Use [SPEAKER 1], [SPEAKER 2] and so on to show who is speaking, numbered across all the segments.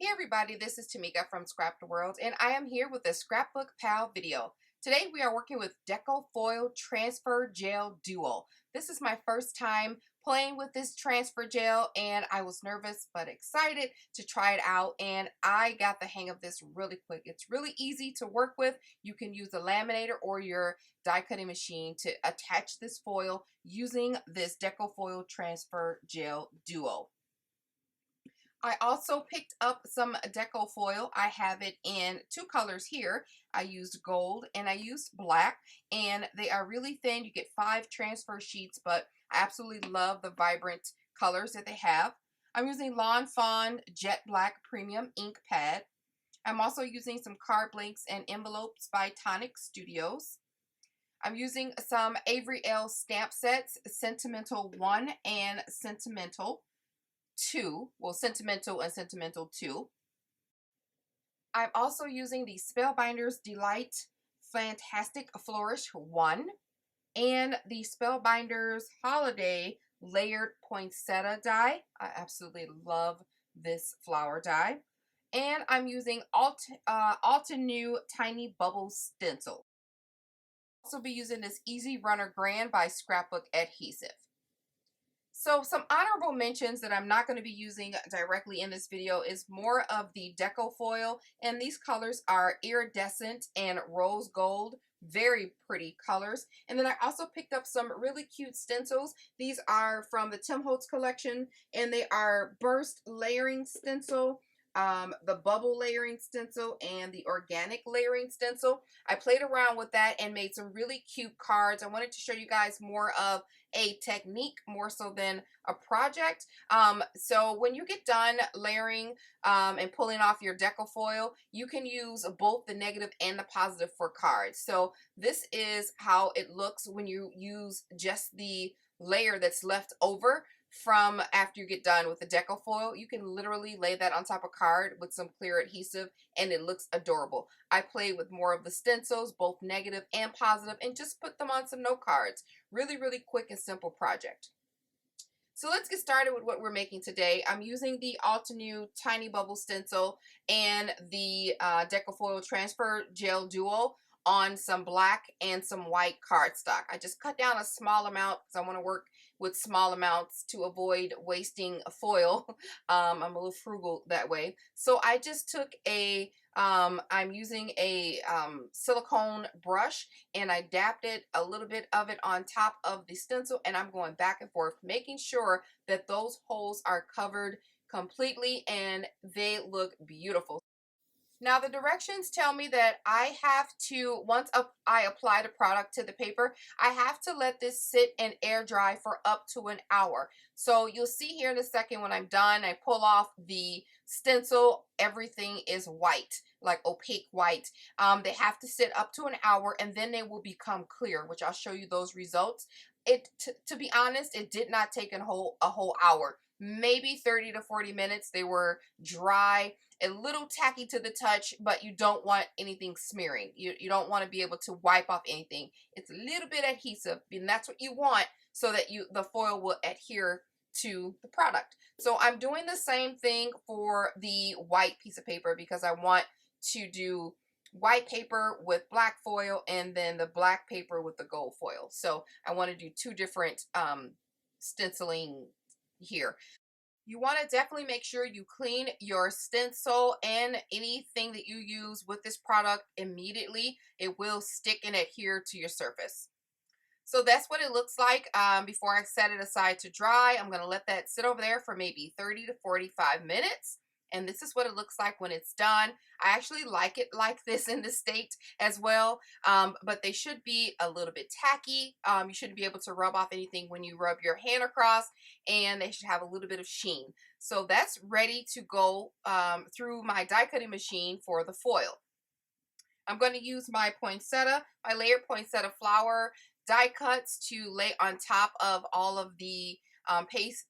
[SPEAKER 1] Hey everybody, this is Tmika from Scrapbook World, and I am here with a Scrapbook Pal video. Today we are working with Deco Foil Transfer Gel Duo. This is my first time playing with this transfer gel, and I was nervous but excited to try it out, and I got the hang of this really quick. It's really easy to work with. You can use a laminator or your die cutting machine to attach this foil using this Deco Foil Transfer Gel Duo. I also picked up some Deco foil. I have it in two colors here. I used gold and I used black, and they are really thin. You get 5 transfer sheets, but I absolutely love the vibrant colors that they have. I'm using Lawn Fawn Jet Black Premium Ink Pad. I'm also using some card blanks and envelopes by Tonic Studios. I'm using some Avery Elle stamp sets, Sentimental 1 and Sentimental 2, well, Sentimental and Sentimental 2. I'm also using the Spellbinders Delight Fantastic Flourish 1 and the Spellbinders Holiday Layered Poinsettia die. I absolutely love this flower die. And I'm using Altenew Tiny Bubbles Stencil. I'll also be using this Easy Runner Grand by Scrapbook Adhesive. So some honorable mentions that I'm not going to be using directly in this video is more of the Deco foil, and these colors are iridescent and rose gold. Very pretty colors. And then I also picked up some really cute stencils. These are from the Tim Holtz collection, and they are burst layering stencil, the bubble layering stencil, and the organic layering stencil. I played around with that and made some really cute cards. I wanted to show you guys more of a technique more so than a project. So when you get done layering and pulling off your Deco foil, you can use both the negative and the positive for cards. So this is how it looks when you use just the layer that's left over from after you get done with the Deco foil. You can literally lay that on top of a card with some clear adhesive and it looks adorable. I played with more of the stencils, both negative and positive, and just put them on some note cards. Really, really quick and simple project. So let's get started with what we're making today. I'm using the Altenew Tiny Bubble Stencil and the Deco Foil Transfer Gel Duo on some black and some white cardstock. I just cut down a small amount because I want to work with small amounts to avoid wasting foil. I'm a little frugal that way. So I just took I'm using a silicone brush, and I dabbed it, a little bit of it on top of the stencil, and I'm going back and forth making sure that those holes are covered completely and they look beautiful. Now the directions tell me that I have to, once I apply the product to the paper, I have to let this sit and air dry for up to an hour. So you'll see here in a second when I'm done, I pull off the stencil, everything is white, like opaque white. They have to sit up to an hour and then they will become clear, which I'll show you those results. To be honest, it did not take a whole hour. Maybe 30 to 40 minutes. They were dry, a little tacky to the touch, but you don't want anything smearing. You don't want to be able to wipe off anything. It's a little bit adhesive, and that's what you want so that the foil will adhere to the product. So I'm doing the same thing for the white piece of paper because I want to do white paper with black foil and then the black paper with the gold foil. So I want to do 2 different stenciling here. You want to definitely make sure you clean your stencil and anything that you use with this product immediately. It will stick and adhere to your surface. So that's what it looks like before I set it aside to dry. I'm going to let that sit over there for maybe 30 to 45 minutes. And this is what it looks like when it's done. I actually like it like this in the state as well, but they should be a little bit tacky. You shouldn't be able to rub off anything when you rub your hand across, and they should have a little bit of sheen. So that's ready to go through my die cutting machine for the foil. I'm going to use my poinsettia, my layered poinsettia flower die cuts to lay on top of all of the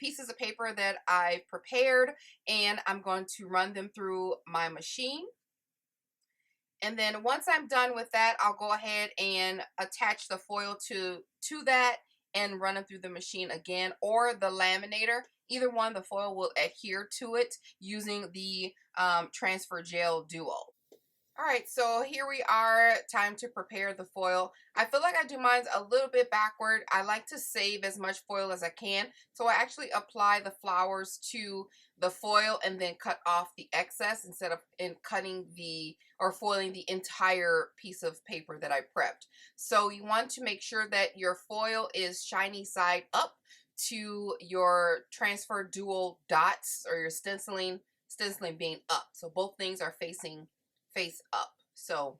[SPEAKER 1] pieces of paper that I've prepared, and I'm going to run them through my machine. And then once I'm done with that, I'll go ahead and attach the foil to that and run them through the machine again, or the laminator either one, the foil will adhere to it using the Transfer Gel Duo. All right, so here we are, time to prepare the foil. I feel like I do mine a little bit backward. I like to save as much foil as I can. So I actually apply the flowers to the foil and then cut off the excess instead of cutting the or foiling the entire piece of paper that I prepped. So you want to make sure that your foil is shiny side up to your transfer dual dots, or your stenciling being up. So both things are facing face up. So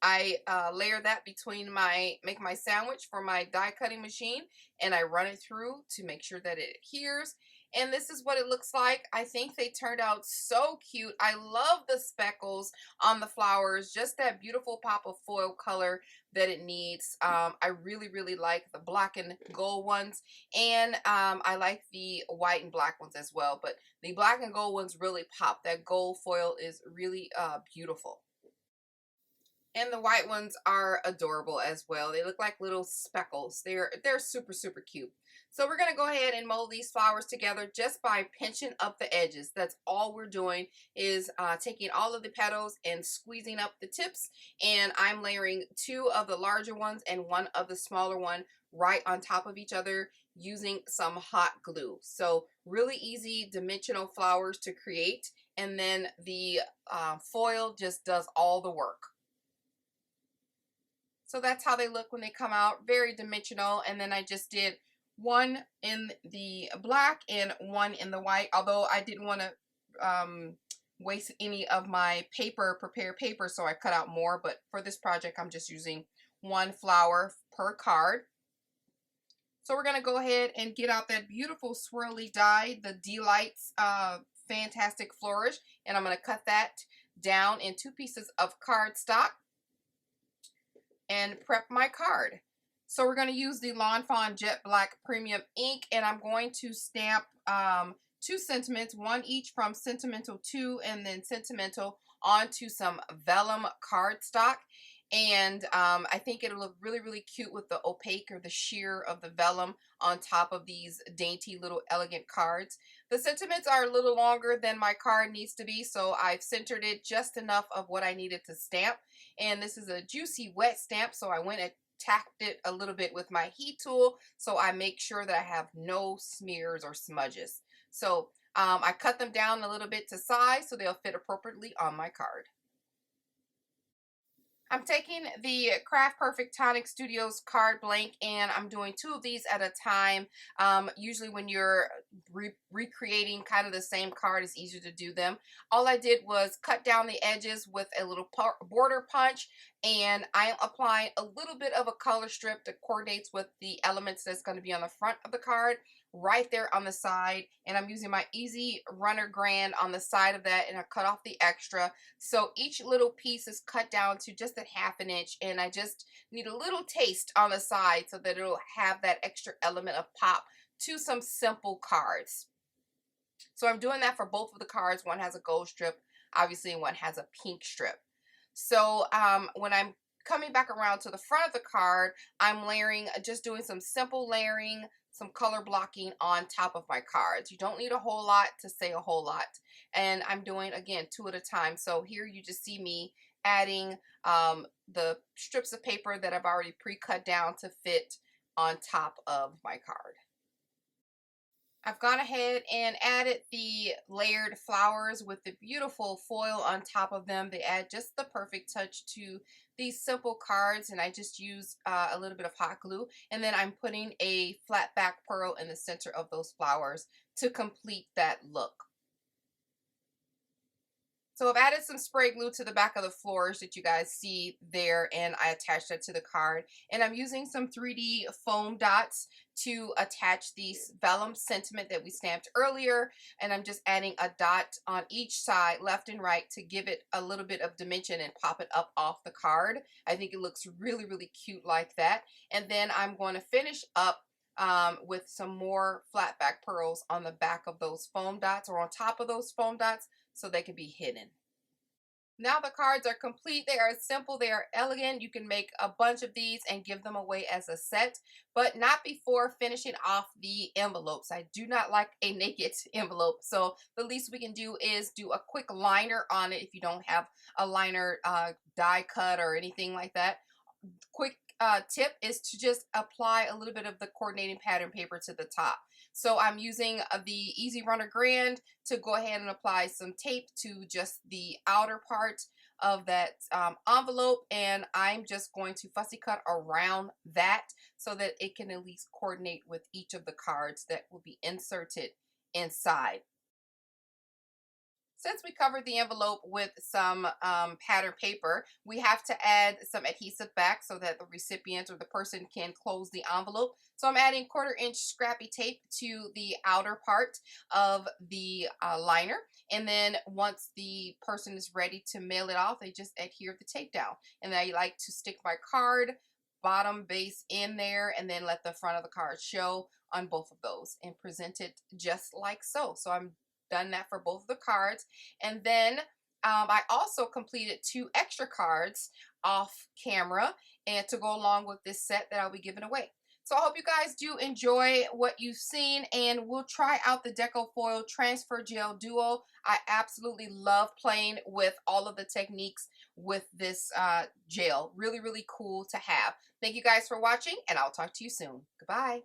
[SPEAKER 1] I layer that between make my sandwich for my die cutting machine, and I run it through to make sure that it adheres. And this is what it looks like. I think they turned out so cute. I love the speckles on the flowers, just that beautiful pop of foil color that it needs. I really like the black and gold ones, and I like the white and black ones as well, but the black and gold ones really pop. That gold foil is really beautiful. And the white ones are adorable as well. They look like little speckles. They're super cute. So we're going to go ahead and mold these flowers together just by pinching up the edges. That's all we're doing, is taking all of the petals and squeezing up the tips. And I'm layering 2 of the larger ones and 1 of the smaller one right on top of each other using some hot glue. So really easy dimensional flowers to create. And then the foil just does all the work. So that's how they look when they come out, very dimensional. And then I just did 1 in the black and 1 in the white, although I didn't want to waste any of my prepared paper, so I cut out more. But for this project, I'm just using 1 flower per card. So we're going to go ahead and get out that beautiful swirly die, the Delights Fantastic Flourish, and I'm going to cut that down in 2 pieces of cardstock and prep my card. So we're going to use the Lawn Fawn Jet Black Premium ink, and I'm going to stamp 2 sentiments, 1 each from Sentimental 2 and then Sentimental, onto some vellum cardstock. And I think it'll look really cute with the opaque or the sheer of the vellum on top of these dainty little elegant cards. The sentiments are a little longer than my card needs to be, so I've centered it just enough of what I needed to stamp. And this is a juicy wet stamp, so I went and tapped it a little bit with my heat tool so I make sure that I have no smears or smudges. So I cut them down a little bit to size so they'll fit appropriately on my card. I'm taking the Craft Perfect Tonic Studios card blank, and I'm doing 2 of these at a time. Usually when you're recreating kind of the same card, it's easier to do them. All I did was cut down the edges with a little border punch, and I'm applying a little bit of a color strip that coordinates with the elements that's going to be on the front of the card, right there on the side. And I'm using my Easy Runner Grand on the side of that, and I cut off the extra. So each little piece is cut down to just a 1/2 inch, and I just need a little taste on the side so that it'll have that extra element of pop to some simple cards. So I'm doing that for both of the cards. One has a gold strip, obviously, and one has a pink strip. So when I'm coming back around to the front of the card, I'm layering, just doing some simple layering, some color blocking on top of my cards. You don't need a whole lot to say a whole lot. And I'm doing, again, 2 at a time. So here you just see me adding the strips of paper that I've already pre-cut down to fit on top of my card. I've gone ahead and added the layered flowers with the beautiful foil on top of them. They add just the perfect touch to these simple cards, and I just use a little bit of hot glue, and then I'm putting a flat back pearl in the center of those flowers to complete that look. So I've added some spray glue to the back of the Flourish that you guys see there, and I attached that to the card. And I'm using some 3D foam dots to attach the vellum sentiment that we stamped earlier. And I'm just adding a dot on each side, left and right, to give it a little bit of dimension and pop it up off the card. I think it looks really cute like that. And then I'm going to finish up with some more flat back pearls on the back of those foam dots, or on top of those foam dots, so they can be hidden. Now the cards are complete. They are simple. They are elegant. You can make a bunch of these and give them away as a set, but not before finishing off the envelopes. I do not like a naked envelope. So the least we can do is do a quick liner on it if you don't have a liner die cut or anything like that. Quick tip is to just apply a little bit of the coordinating pattern paper to the top. So I'm using the Easy Runner Grand to go ahead and apply some tape to just the outer part of that envelope, and I'm just going to fussy cut around that so that it can at least coordinate with each of the cards that will be inserted inside. Since we covered the envelope with some pattern paper, we have to add some adhesive back so that the recipient or the person can close the envelope. So I'm adding 1/4 inch scrappy tape to the outer part of the liner. And then once the person is ready to mail it off, they just adhere the tape down. And I like to stick my card bottom base in there and then let the front of the card show on both of those and present it just like so. So I'm done that for both of the cards. And then I also completed 2 extra cards off camera and to go along with this set that I'll be giving away. So I hope you guys do enjoy what you've seen, and we'll try out the Deco Foil Transfer Gel Duo. I absolutely love playing with all of the techniques with this gel. Really, really cool to have. Thank you guys for watching, and I'll talk to you soon. Goodbye.